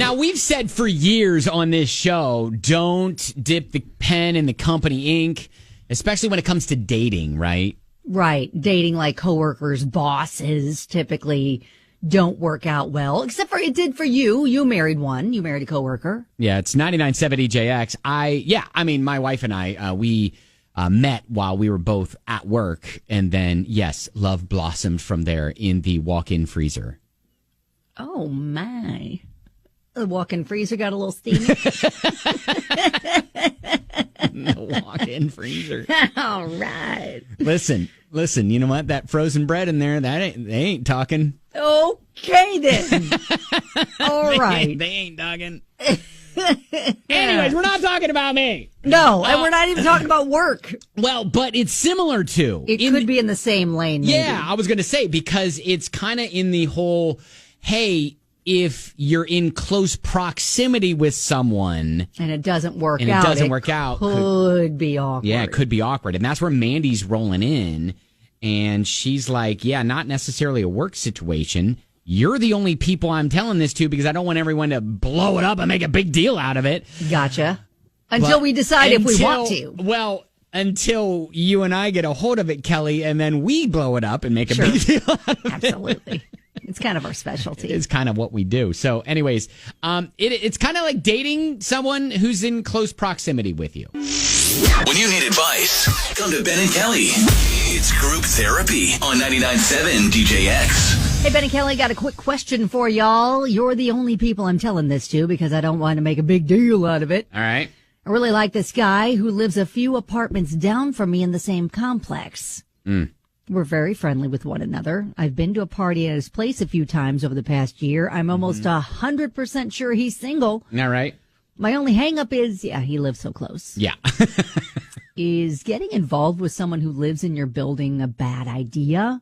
Now, we've said for years on this show, don't dip the pen in the company ink, especially when it comes to dating, right? Right. Dating like coworkers, bosses typically don't work out well, except for it did for you. You married one. You married a coworker. Yeah, it's 99.7 EJX. My wife and I, we met while we were both at work. And then, yes, love blossomed from there in the walk-in freezer. Oh, my. The walk-in freezer got a little steamy. The walk-in freezer. All right. Listen, you know what? That frozen bread in there, they ain't talking. Okay, then. All right. They ain't talking. Anyways, we're not talking about me. No, and we're not even talking about work. Well, but it's similar to. It could be in the same lane, maybe. Yeah, I was going to say, because it's kind of in the whole, hey, if you're in close proximity with someone and it doesn't work out, could be awkward. Yeah, it could be awkward. And that's where Mandy's rolling in. And she's like, yeah, not necessarily a work situation. You're the only people I'm telling this to because I don't want everyone to blow it up and make a big deal out of it. Gotcha. Until we decide if we want to. Well, until you and I get a hold of it, Kelly, and then we blow it up and make a big deal out of it. Absolutely. It's kind of our specialty. It's kind of what we do. So anyways, it's kind of like dating someone who's in close proximity with you. When you need advice, come to Ben and Kelly. It's group therapy on 99.7 DJX. Hey, Ben and Kelly, got a quick question for y'all. You're the only people I'm telling this to because I don't want to make a big deal out of it. All right. I really like this guy who lives a few apartments down from me in the same complex. We're very friendly with one another. I've been to a party at his place a few times over the past year. I'm almost 100% sure he's single. All right. My only hang-up is, he lives so close. Yeah. Is getting involved with someone who lives in your building a bad idea?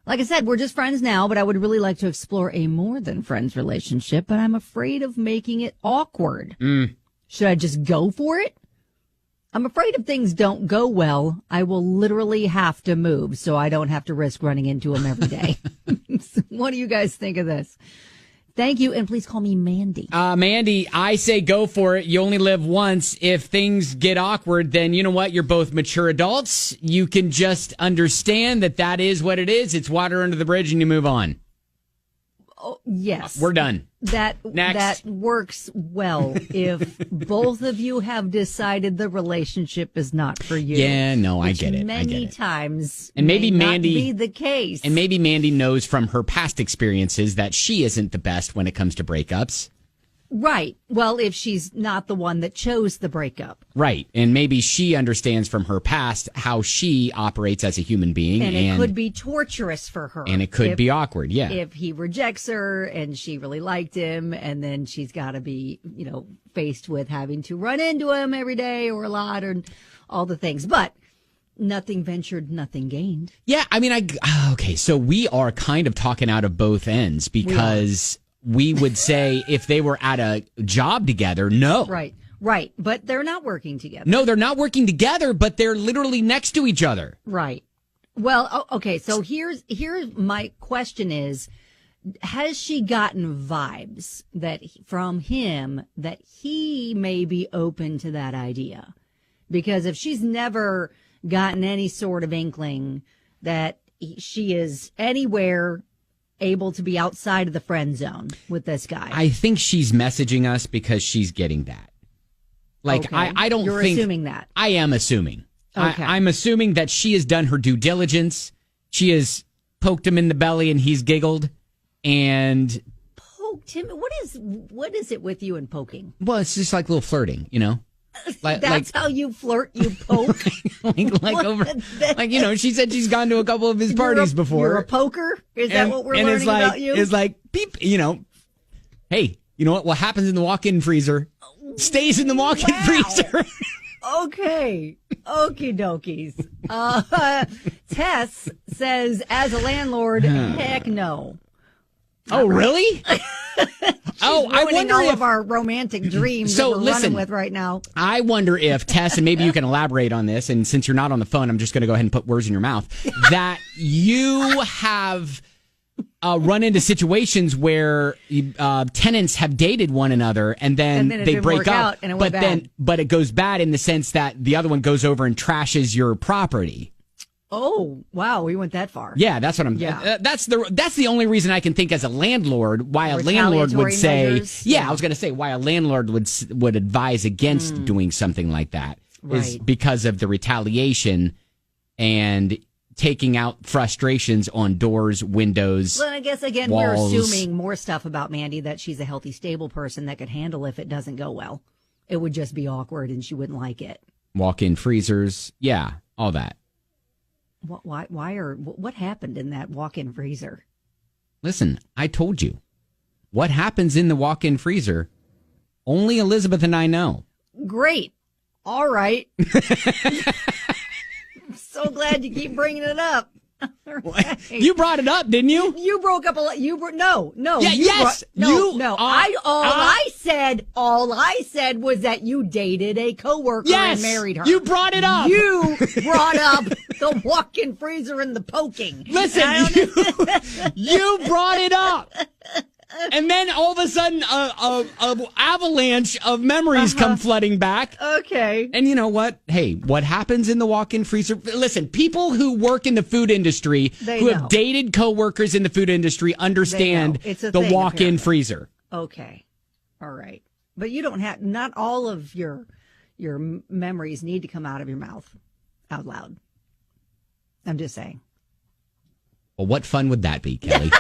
Like I said, we're just friends now, but I would really like to explore a more than friends relationship, but I'm afraid of making it awkward. Should I just go for it? I'm afraid if things don't go well, I will literally have to move so I don't have to risk running into him every day. What do you guys think of this? Thank you, and please call me Mandy. Mandy, I say go for it. You only live once. If things get awkward, then you know what? You're both mature adults. You can just understand that is what it is. It's water under the bridge, and you move on. Oh, yes. We're done. That works well if both of you have decided the relationship is not for you. Yeah, no, I get it. Many times, and maybe Mandy not be the case. And maybe Mandy knows from her past experiences that she isn't the best when it comes to breakups. Right. Well, if she's not the one that chose the breakup. Right. And maybe she understands from her past how she operates as a human being. And it could be torturous for her. And it could be awkward, yeah. If he rejects her and she really liked him, and then she's got to be, faced with having to run into him every day or a lot or all the things. But nothing ventured, nothing gained. Yeah, okay, so we are kind of talking out of both ends because we would say if they were at a job together, no. Right. But they're not working together. No, they're not working together, but they're literally next to each other. Right. Well, okay, so here's my question is, has she gotten vibes from him that he may be open to that idea? Because if she's never gotten any sort of inkling that she is anywhere able to be outside of the friend zone with this guy. I think she's messaging us because she's getting that. Like, okay. I don't You're think... You're assuming that. I am assuming. Okay. I'm assuming that she has done her due diligence. She has poked him in the belly and he's giggled and... Poked him? What is it with you and poking? Well, it's just like a little flirting, That's how you flirt, you poke? She said she's gone to a couple of his parties before. You're a poker? Is that what we're learning about you? It's like, beep, hey, you know what happens in the walk-in freezer stays in the walk-in freezer. Okay. Okie dokies. Tess says, as a landlord, heck no. Oh, really? I wonder all of our romantic dreams that we're running with right now. I wonder if, Tess, and maybe you can elaborate on this, and since you're not on the phone, I'm just going to go ahead and put words in your mouth, that you have run into situations where tenants have dated one another and then they break up, and it went bad. But it goes bad in the sense that the other one goes over and trashes your property. Oh, wow, we went that far. Yeah, that's what I'm. Yeah. That's the only reason I can think as a landlord why a landlord would say. Measures. Yeah, I was going to say why a landlord would advise against doing something like that is because of the retaliation and taking out frustrations on doors, windows. Well, I guess again walls. we're assuming more stuff about Mandy, that she's a healthy, stable person that could handle if it doesn't go well. It would just be awkward and she wouldn't like it. Walk-in freezers, yeah, all that. What happened in that walk-in freezer? Listen, I told you. What happens in the walk-in freezer, only Elizabeth and I know. Great. All right. I'm so glad you keep bringing it up. Right. You brought it up, didn't you? You broke up a lot. No. Yeah, yes. All I said was that you dated a coworker and married her. You brought it up. You brought up the walk-in freezer and the poking. Listen, you brought it up. And then all of a sudden, a avalanche of memories come flooding back. Okay. And you know what? Hey, what happens in the walk-in freezer? Listen, people who work in the food industry, have dated coworkers in the food industry, understand the walk-in freezer. Okay. All right. But you don't have, not all of your memories need to come out of your mouth out loud. I'm just saying. Well, what fun would that be, Kelly?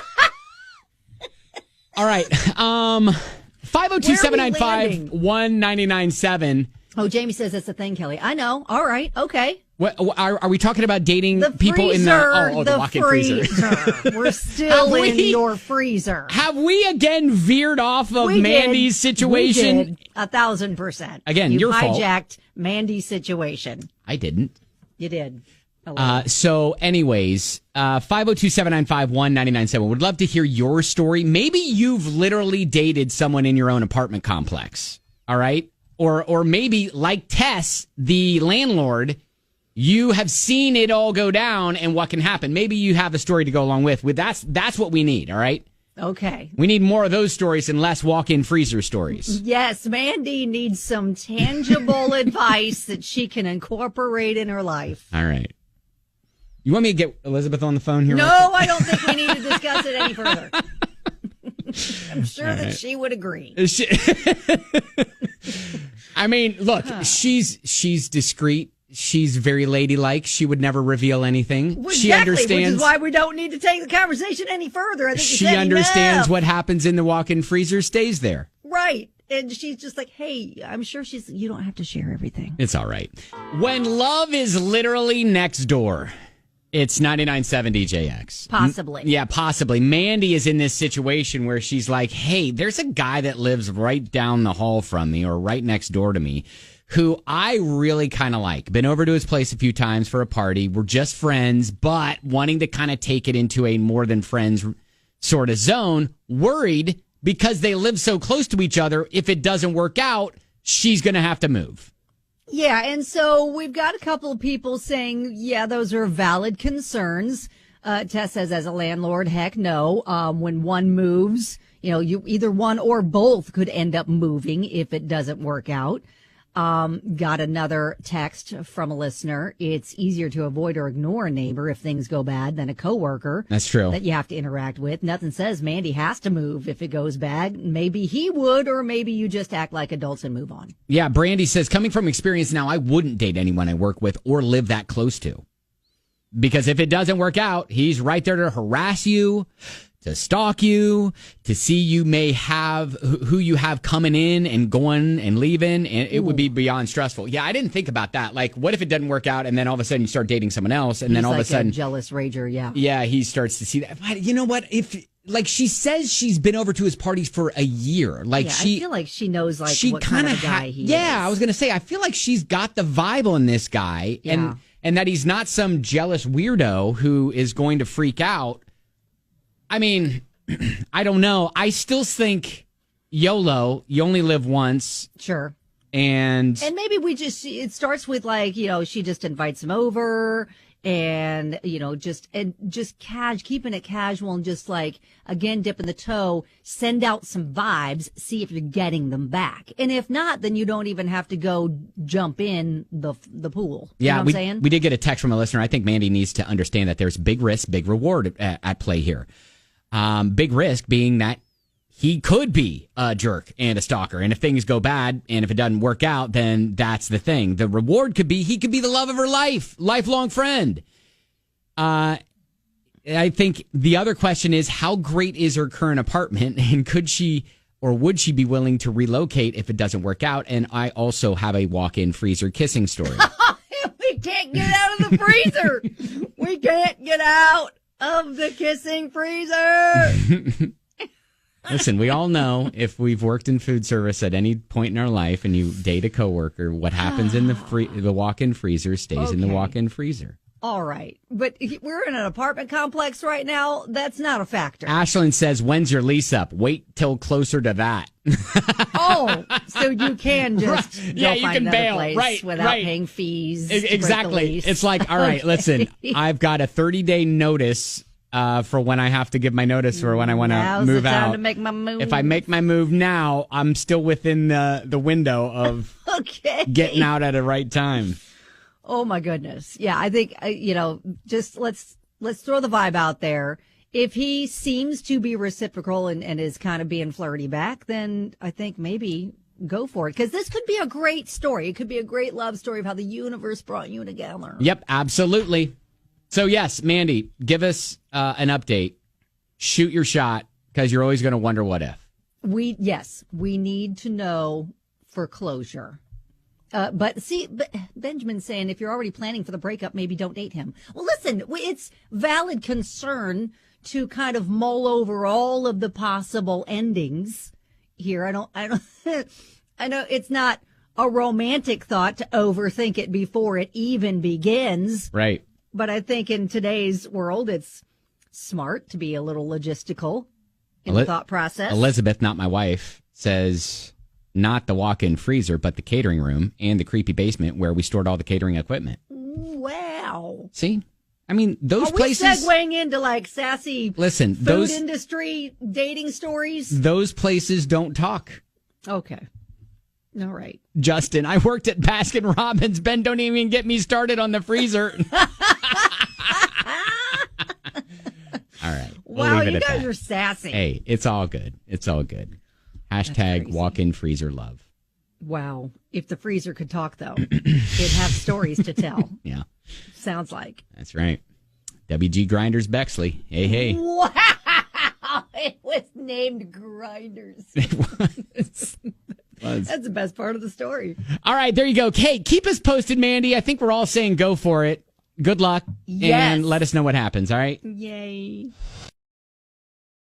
All right. 502-795-1997. Oh, Jamie says that's the thing, Kelly. I know. All right. Okay. What, are we talking about dating people in the walk-in freezer? We're still in your freezer. Have we again veered off of Mandy's situation? We did, 1,000%. Again, your fault. You hijacked Mandy's situation. I didn't. You did. So anyways, 502-795-1997. Would love to hear your story. Maybe you've literally dated someone in your own apartment complex. All right. Or maybe like Tess, the landlord, you have seen it all go down and what can happen. Maybe you have a story to go along with. That's what we need. All right. Okay. We need more of those stories and less walk-in freezer stories. Yes, Mandy needs some tangible advice that she can incorporate in her life. All right. You want me to get Elizabeth on the phone here? No, I don't think we need to discuss it any further. I'm sure that she would agree. I mean, look, she's discreet. She's very ladylike. She would never reveal anything. Well, she understands. Which is why we don't need to take the conversation any further. I think she understands what happens in the walk-in freezer stays there. Right. And she's just like, hey, I'm sure you don't have to share everything. It's all right. When love is literally next door. It's 99.7 DJX. Possibly. Yeah, possibly. Mandy is in this situation where she's like, hey, there's a guy that lives right down the hall from me or right next door to me who I really kind of like. Been over to his place a few times for a party. We're just friends, but wanting to kind of take it into a more than friends sort of zone. Worried because they live so close to each other. If it doesn't work out, she's going to have to move. Yeah, and so we've got a couple of people saying, yeah, those are valid concerns. Tess says, as a landlord, heck no. When one moves, you either one or both could end up moving if it doesn't work out. Got another text from a listener. It's easier to avoid or ignore a neighbor if things go bad than a coworker. That's true. That you have to interact with. Nothing says Mandy has to move if it goes bad. Maybe he would, or maybe you just act like adults and move on. Yeah, Brandy says, coming from experience now, I wouldn't date anyone I work with or live that close to. Because if it doesn't work out, he's right there to harass you, to stalk you, to see you may have who you have coming in and going and leaving, and it would be beyond stressful. Yeah, I didn't think about that. Like, what if it doesn't work out, and then all of a sudden you start dating someone else, and then all of a sudden, a jealous rager, yeah. Yeah, he starts to see that. But you know what? If like she says, she's been over to his parties for a year. Like I feel like she knows what kind of guy he is. Yeah, I was gonna say, I feel like she's got the vibe on this guy, and that he's not some jealous weirdo who is going to freak out. I mean, I don't know. I still think YOLO, you only live once. Sure. And maybe it starts with she just invites him over. and keeping it casual and just like, again, dipping the toe, send out some vibes, see if you're getting them back. And if not, then you don't even have to go jump in the pool. You know what I'm saying? We did get a text from a listener. I think Mandy needs to understand that there's big risk, big reward at play here. Big risk being that he could be a jerk and a stalker. And if things go bad and if it doesn't work out, then that's the thing. The reward could be he could be the love of her life, lifelong friend. I think the other question is, how great is her current apartment? And could she or would she be willing to relocate if it doesn't work out? And I also have a walk-in freezer kissing story. We can't get out of the freezer. We can't get out of the kissing freezer. Listen, we all know if we've worked in food service at any point in our life and you date a coworker, what happens in the walk-in freezer stays in the walk-in freezer. All right. But we're in an apartment complex right now. That's not a factor. Ashlyn says, when's your lease up? Wait till closer to that. Oh, so you can just you can bail without paying fees. Exactly. It's like, all right, listen, I've got a 30-day notice for when I have to give my notice for when I want to move out. Time to make my move. If I make my move now, I'm still within the window of getting out at the right time. Oh my goodness. Yeah, I think just let's throw the vibe out there. If he seems to be reciprocal and is kind of being flirty back, then I think maybe go for it, because this could be a great story. It could be a great love story of how the universe brought you together. Yep, absolutely. So, yes, Mandy, give us an update. Shoot your shot, because you're always going to wonder what if. We need to know for closure. But Benjamin's saying if you're already planning for the breakup, maybe don't date him. Well, listen, it's valid concern to kind of mull over all of the possible endings here. I know it's not a romantic thought to overthink it before it even begins. Right. But I think in today's world, it's smart to be a little logistical in the thought process. Elizabeth, not my wife, says not the walk-in freezer, but the catering room and the creepy basement where we stored all the catering equipment. Wow. See? I mean, those Are places... we segueing into like sassy food industry dating stories? Those places don't talk. Okay. All right. Justin, I worked at Baskin Robbins. Ben, don't even get me started on the freezer. All right. Wow, you guys are sassy. Hey, it's all good. It's all good. Hashtag walk-in freezer love. Wow. If the freezer could talk, though, it'd have stories to tell. Yeah. Sounds like. That's right. WG Grinders Bexley. Hey, hey. Wow. It was named Grinders. It was. That's the best part of the story. All right, there you go. Kate, keep us posted, Mandy. I think we're all saying go for it. Good luck. Yes. And let us know what happens, all right? Yay.